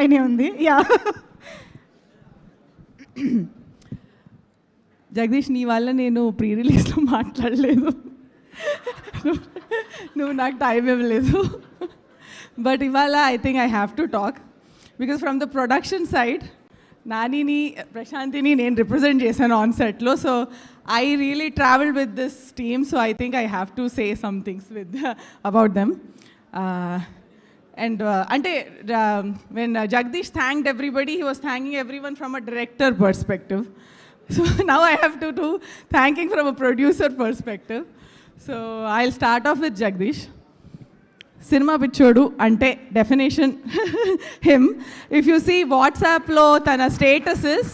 పైనే ఉంది. యా జగదీష్, నీ వల్ల నేను ప్రీ రిలీజ్లో మాట్లాడలేదు, నువ్వు నాకు టైం ఇవ్వలేదు. బట్ ఇవాళ I think I have to talk because from the production side నానిని, ప్రశాంతిని నేను రిప్రజెంట్ చేశాను ఆన్ సెట్లో. So I really travelled with this team. So I think I have to say some things with about them. And ante when Jagdish thanked everybody, he was thanking everyone from a director perspective. So now I have to do thanking from a producer perspective. So I'll start off with Jagdish. Cinema pichodu ante definition him. If you see WhatsApp lo tana status is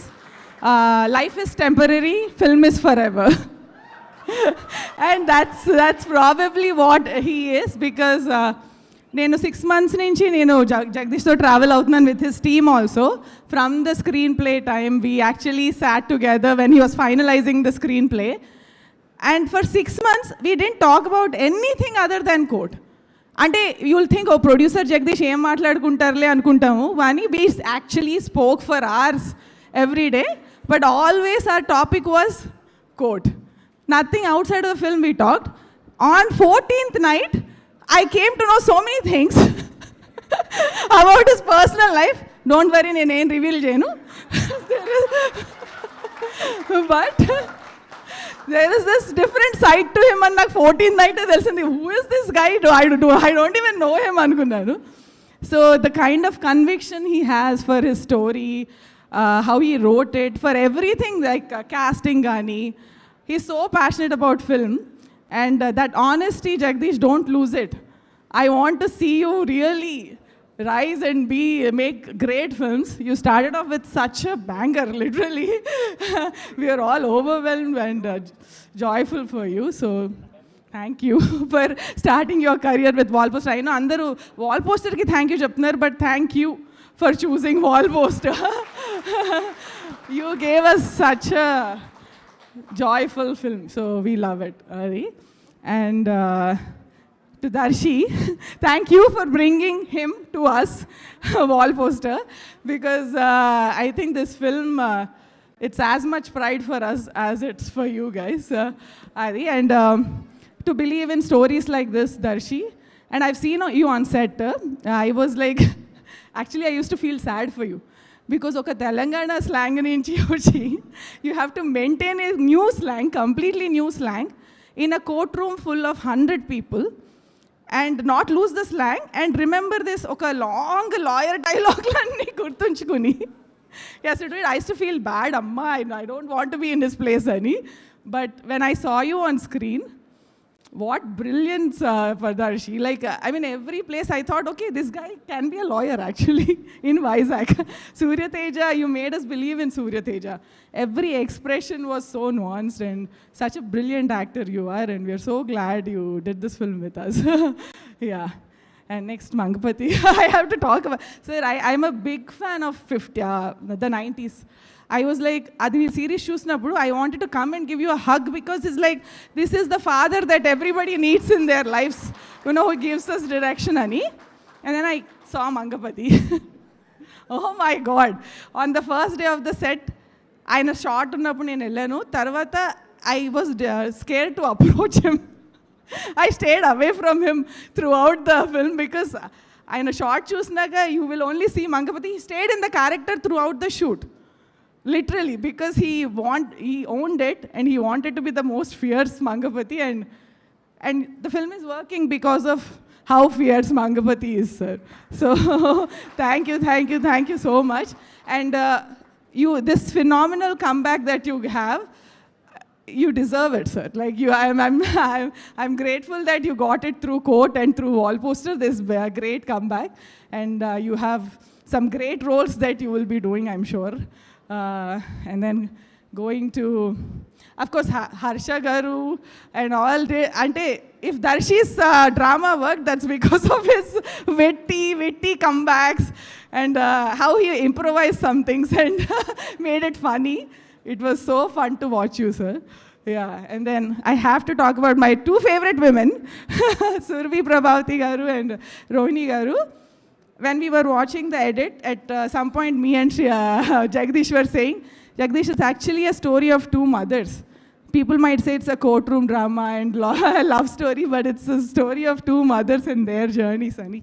life is temporary, film is forever. And that's probably what he is, because నేను 6 months నుంచి నేను జగదీష్తో travel అవుతున్నాను with his team also. From the screen play time we actually sat together when he was finalizing the screen play. And for 6 months we didn't talk about anything other than court. అంటే you'll think oh producer Jagadish ఏం మాట్లాడుకుంటారులే అనుకుంటాము, కానీ we actually spoke for hours every day. But always our topic was court. Nothing outside of the film we talked. On 14th night I came to know so many things about his personal life. Don't worry, నేను ఏం reveal చేయను. But there is this different side to him, and నాకు 14th night తెలిసింది. Who is this guy? I don't even know him అనుకున్నాను. So the kind of conviction he has for his story, how he wrote it, for everything, like casting gaani, he's so passionate about film. And that honesty, Jagdish, don't lose it. I want to see you really rise and make great films. You started off with such a banger, literally. We are all overwhelmed and joyful for you. So thank you for starting your career with Wall Poster. I know andaru Wall Poster ki thank you cheptunnaru, but thank you for choosing Wall Poster. You gave us such a joyful film, so we love it. And to Darshi, thank you for bringing him to us, Wall Poster, because I think this film, it's as much pride for us as it's for you guys. And to believe in stories like this, Darshi, and I've seen you on set, I was like, actually I used to feel sad for you. Because oka Telangana slang nunchi vachi, you have to maintain a new slang, completely new slang, in a courtroom full of 100 people, and not lose the slang, and remember this oka long lawyer dialogue lanni gurtunchukuni. Yes, I used to feel bad, amma, I don't want to be in this place ani. But when I saw you on screen, what brilliance for Darshi. Like, I mean, every place I thought, okay, this guy can be a lawyer actually in Vizag. Surya Teja, you made us believe in Surya Teja. Every expression was so nuanced, and such a brilliant actor you are, and we are so glad you did this film with us. Yeah. And next, Mangapati. I have to talk about, sir, I'm a big fan of the 90s. I was like, adi series chusnappudu, I wanted to come and give you a hug, because it's like, this is the father that everybody needs in their lives, you know, who gives us direction ani. And then I saw Mangapati. Oh my God. On the first day of the set, ఆయన short ఉన్నప్పుడు నేను వెళ్ళాను. తర్వాత I was scared to approach him. I stayed away from him throughout the film, because ఆయన short చూసినాక you will only see Mangapati. He stayed in the character throughout the shoot. Literally, because he owned it, and he wanted to be the most fierce Mangapati, and the film is working because of how fierce Mangapati is, sir. So thank you so much. And this phenomenal comeback that you have, you deserve it, sir. Like, I'm grateful that you got it through Court and through Wall Poster. This great comeback, and you have some great roles that you will be doing, I'm sure. And then going to, of course, Harsha Garu and all day. Ante, if Darshi's drama worked, that's because of his witty comebacks, and how he improvised some things and made it funny. It was so fun to watch you, sir. Yeah, and then I have to talk about my two favorite women, Survi Prabhavati Garu and Rohini Garu. when we were watching the edit, at some point me and Jagdish were saying, Jagdish, it's actually a story of two mothers. People might say it's a courtroom drama and love story, but it's a story of two mothers and their journeys, Sunny.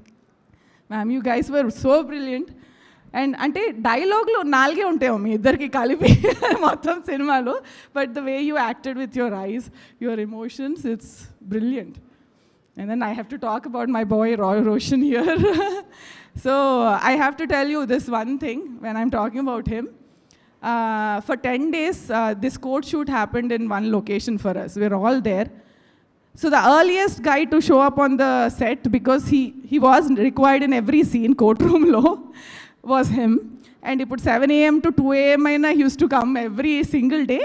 Ma'am, you guys were so brilliant. And అంటే డైలాగ్లో 4 ఉంటాయో మీ ఇద్దరికి కలిపి మొత్తం సినిమాలో, but the way you acted with your eyes, your emotions, it's brilliant. And then I have to talk about my boy Roy Roshan here. So I have to tell you this one thing when I'm talking about him. For 10 days, this court shoot happened in one location for us. We're all there. So the earliest guy to show up on the set, because he was required in every scene, courtroom law, was him. And ఇప్పుడు 7 AM to 2 AM అయినా he used to come every single day.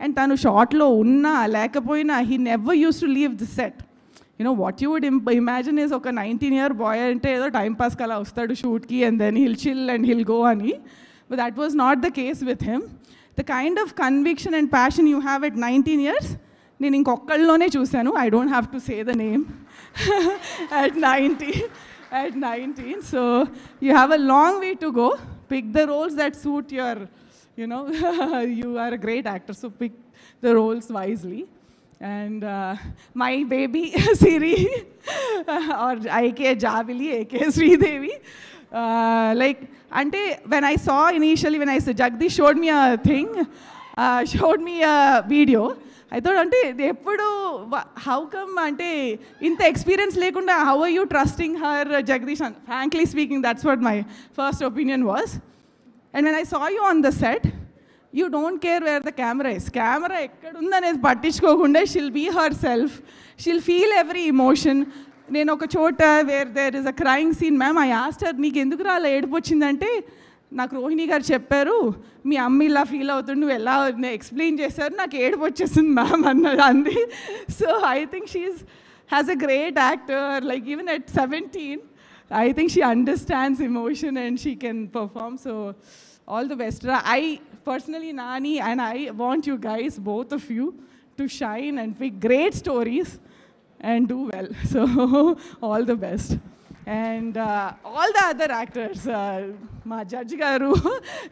And తను షార్ట్లో ఉన్నా లేకపోయినా he never used to leave the set. You know, what you would imagine is ఒక 19-year boy అంటే ఏదో time పాస్కి అలా వస్తాడు షూట్కి and then he'll chill and he'll go అని. But that was not the case with him. The kind of conviction and passion you have at 19 years, నేను ఇంకొకళ్ళలోనే చూశాను. I don't have to say the name. At 19. So you have a long way to go. Pick the roles that suit your, you know, you are a great actor, so pick the roles wisely. And my baby Siri or IK Javili, AK Sridevi, like, ante when I saw initially, when I said Jagdish showed me a thing, showed me a video, I thought, అంటే ఎప్పుడు how come అంటే ఇంత experience లేకుండా how are you trusting her Jagadish? Frankly speaking, that's what my first opinion was. And when I saw you on the set, you don't care where the camera is. Camera ఎక్కడుందనేది పట్టించుకోకుండా she'll be herself, she'll feel every emotion. నేను ఒక చోట where there is a crying scene, ma'am I asked her, నీకు ఎందుకు అలా ఏడుపు వచ్చిందంటే, నాకు రోహిణి గారు చెప్పారు మీ అమ్మ ఇలా ఫీల్ అవుతుంది, నువ్వు ఎలా ఎక్స్ప్లెయిన్ చేశారు, నాకు ఏడుపు వచ్చేసింది మ్యామ్ అన్నది అంది. So I think she has a great actor, like even at 17 I think she understands emotion and she can perform. So all the best. I personally, Nani, and I want you guys, both of you, to shine and pick great stories and do well. So all the best. And all the other actors, ma Judge Garu,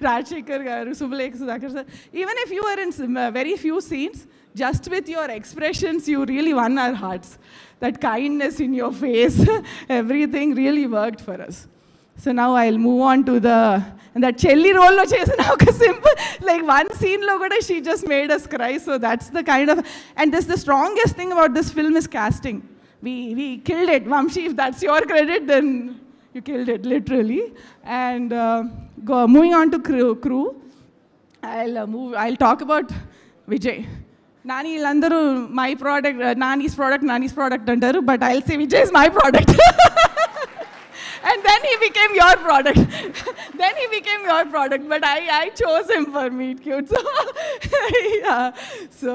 Rajshekar Garu, Subhalekha Sudhakar sir, even if you were in very few scenes, just with your expressions, you really won our hearts. That kindness in your face, everything really worked for us. So now I'll move on to that Chelli role lo chesina oka simple, like one scene lo kuda she just made us cry. So that's the kind of, and this the strongest thing about this film is casting. We killed it. Vamshi, if that's your credit, then you killed it, literally. And moving on to crew, I'll talk about Vijay. Nani illandaru my product, Nani's product antaru, but I'll say Vijay is my product. And then he became your product. But I chose him for Meet Cute. So, yeah. So,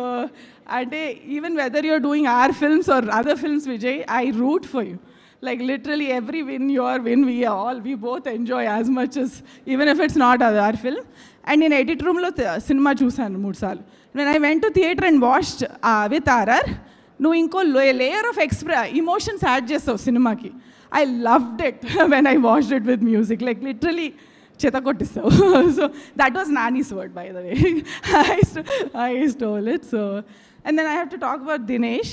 even whether you're doing our films or other films, Vijay, I root for you. Like literally every win, your win, we both enjoy as much as, even if it's not our film. And in edit room lo cinema chusanu 3 saalu. When I went to theatre and watched with RR, nu inko layer of emotions add chesavu cinema ki. I loved it when I watched it with music, like literally chetakotisavu. So that was Nani's word, by the way. I stole it. So, and then I have to talk about Dinesh.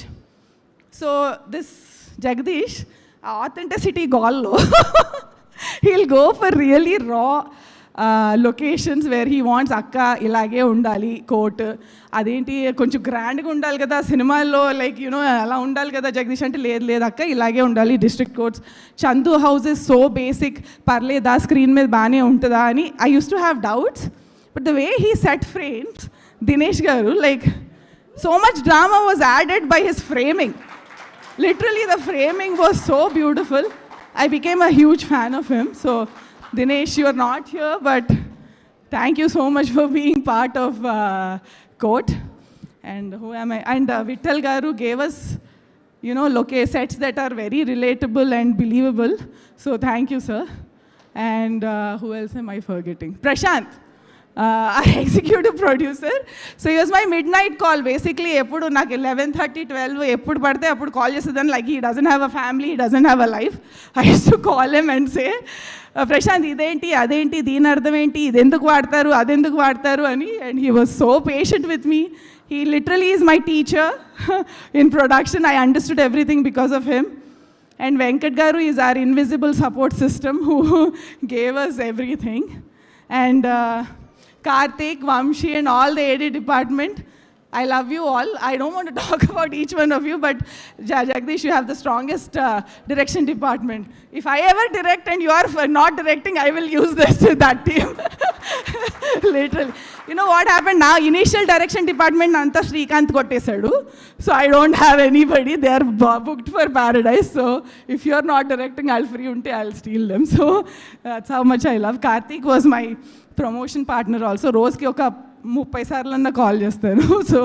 So this Jagdish, authenticity goal lo, he'll go for really raw locations where he wants akka ilage undali coat, adenti konchu grand ga undali kada cinemaalo, like you know ala undali kada Jagdish ante led akka ilage undali district courts. Chandu house is so basic, parleda screen మీద బానే ఉంటదా అని I used to have doubts, but the way he set frames, Dinesh garu, like so much drama was added by his framing. Literally the framing was so beautiful. I became a huge fan of him. So Dinesh, you are not here, but thank you so much for being part of Court. And who am I? And Vittal Garu gave us, you know, sets that are very relatable and believable. So thank you, sir. And who else am I forgetting? Prashant. our executive producer. So he was my midnight call. Basically, ఎప్పుడు నాకు 11:30, 12 ఎప్పుడు పడితే అప్పుడు call చేసేదాన్ని. Like he doesn't have a family, he doesn't have a life. I used to call him and say, Prashanth ఇదేంటి అదేంటి దీని అర్థం ఏంటి ఇది ఎందుకు వాడతారు అదెందుకు వాడతారు అని. And he was so patient with me. He literally is my teacher in production. I understood everything because of him. And Venkat Garu is our invisible support system who gave us everything. And Karthik, Vamshi and all the edit department, I love you all. I don't want to talk about each one of you, but Jagdish, you have the strongest direction department. If I ever direct and you are not directing, I will use that team. Literally. You know what happened now? Initial direction department, Anta Srikanth kottesadu. So I don't have anybody. They are booked for Paradise. So if you are not directing, I'll free unte, I'll steal them. So that's how much I love. Karthik was my promotion partner also. రోజుకి ఒక 30 సార్లన్నా call చేస్తాను. So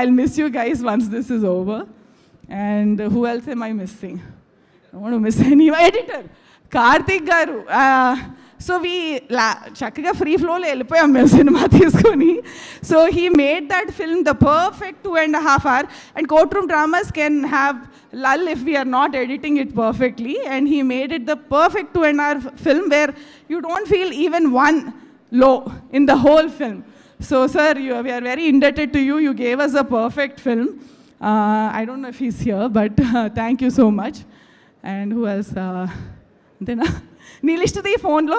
I miss you guys once this is over. And who else M I missing? Don't miss any. Editor Karthik గారు. So చక్కగా free ఫ్లోలో వెళ్ళిపోయాం మేము cinema తీసుకొని. So he made that film the perfect 2.5 hours. And court room dramas can have lull if we are not editing it perfectly. And he made it the perfect 2.5 hour film where you don't feel even one low in the whole film. So sir, we are very indebted to you. You gave us a perfect film. I don't know if he's here, but thank you so much. And who else? Then నీ list the ఫోన్లో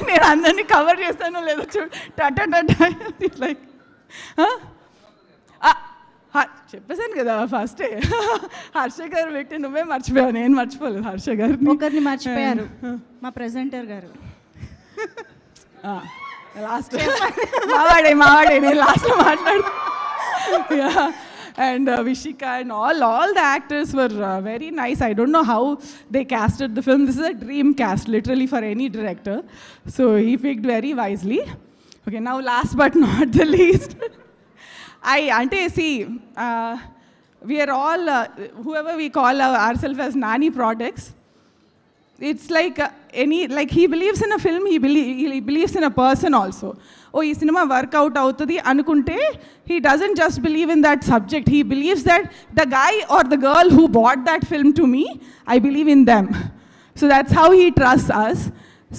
నేను అందరినీ cover చేస్తానో లేదో చూడు. టట like చెప్పేశాను కదా ఫస్టే. హర్ష గారు పెట్టి నువ్వే మర్చిపోయావు, నేను మర్చిపోలేదు హర్ష గారిని. ఒకరిని మర్చిపోయారు, మా ప్రెజెంటర్ గారు. లాస్ట్ మావాడే నేను లాస్ట్లో మాట్లాడు. And Vishika and all the actors were very nice. I don't know how they casted the film. This is a dream cast literally for any director. So he picked very wisely. Okay, now last but not the least, we are all whoever we call ourselves as Nani products. It's like like he believes in a film, he believes in a person also. Oh, ee cinema work out avutadi anukunte, he doesn't just believe in that subject. He believes that the guy or the girl who bought that film to me, I believe in them. So that's how he trusts us.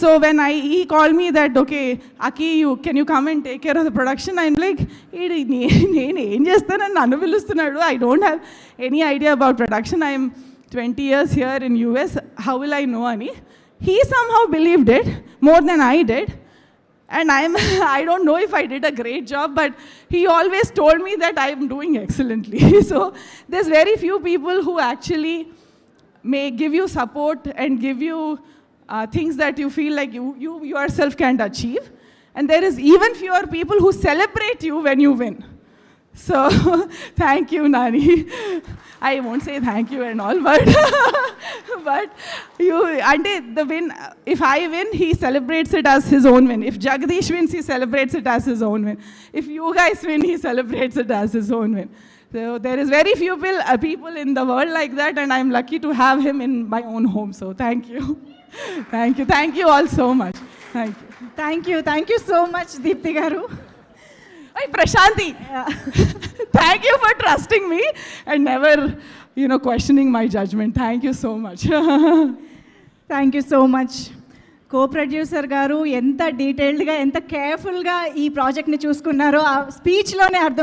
So when he called me that, okay, Aki, can you come and take care of the production? I'm like, నేను ఏం చేస్తానని నన్ను పిలుస్తున్నాడు. I don't have any idea about production. I'm 20 years here in US. How will I know ani? He somehow believed it more than I did. And I don't know if I did a great job, but he always told me that I am doing excellently. So there's very few people who actually may give you support and give you things that you feel like you yourself can't achieve. And there is even fewer people who celebrate you when you win. So thank you, Nani. I won't say thank you and all, but you, ante the win, if I win, he celebrates it as his own win. If Jagdish wins, he celebrates it as his own win. If you guys win, he celebrates it as his own win. So there is very few people in the world like that, and I'm lucky to have him in my own home. So thank you. Thank you all so much. Thank you so much, Deepthi garu. Hey, Prashanti. Thank you for trusting me and never, questioning my judgment. Thank you so much. Thank you so much. కో-ప్రొడ్యూసర్ గారు ఎంత డీటెయిల్డ్గా ఎంత కేర్ఫుల్గా ఈ ప్రాజెక్ట్ని చూసుకున్నారో ఆ స్పీచ్లోనే అర్థం